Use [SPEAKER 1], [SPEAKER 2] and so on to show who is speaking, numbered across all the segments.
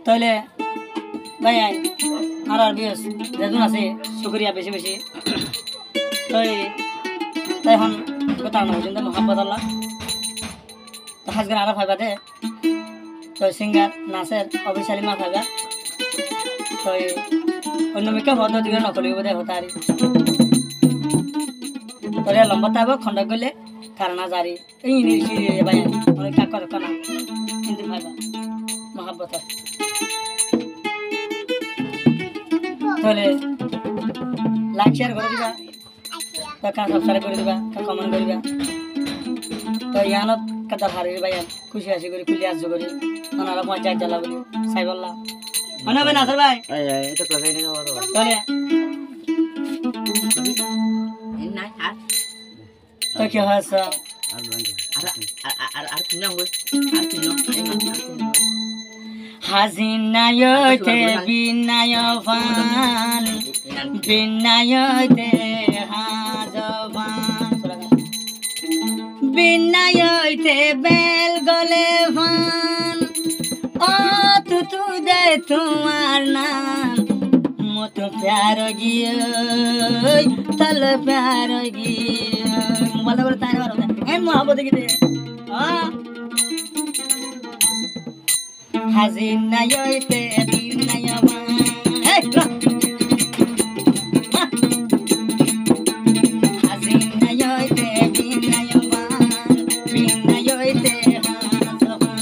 [SPEAKER 1] তাহলে ভাই আর বিয়স যেজন আছে শুকরিয়া বেশি বেশি তাই এখন কথা না কিন্তু মোহাম্মদ আল্লাহ তো হাজগান আরো ফাইবা দে তো সিঙ্গার নাচের অভিশালী মা ফাইবা তো অন্য মেকে বন্ধ দিকে নকলি বোধ হতারি তোরে লম্বা তাব খন্ড করলে কারণা জারি এই নির্শিরে ভাই অনেক কাকর কানা কিন্তু ফাইবা মোহাম্মত তাহলে লাইক শেয়ার করে দিবা তো কাজ সাবস্ক্রাইব করে দিবা তো কমেন্ট করিবা তো ইয়ানত কথা হারি ভাই খুশি আছি করে খুলি আজ করি ওনারা পঞ্চায়েত জ্বালা বলি সাইবল্লা মনে হবে না স্যার ভাই
[SPEAKER 2] এটা কথা নেই
[SPEAKER 1] তাহলে
[SPEAKER 2] নাই আর
[SPEAKER 1] তো কি হয়েছে
[SPEAKER 2] আর কি না হই আর কি না
[SPEAKER 1] হাজিনায়তে বিনায়বান বিনায়তে হাজবান বিনায়তে বেল গলে ভান ও তু দে তোমার নাম মত প্যার গিয়ে তল প্যার গিয়ে বলে বলে তাই বারো এই মোহাম্মদ কি দে হাজিনায়তে বিনায়বান এই হাজিনায়তে বিনায়বান বিনায়তে হাজবান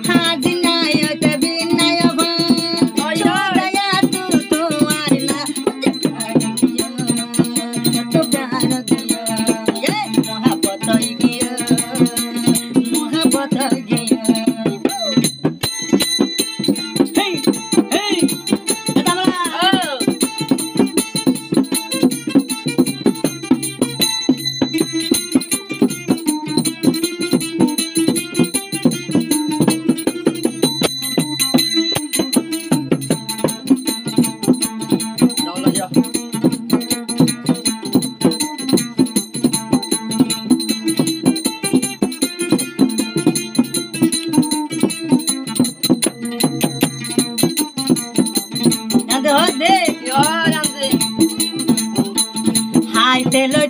[SPEAKER 1] হাজিনায়তে বিনায়বান দয়া তু তোমার না তো প্যার দিও এ মোহাম্মত গিয়ে মোহাম্মত গিয়ে হাই তেলো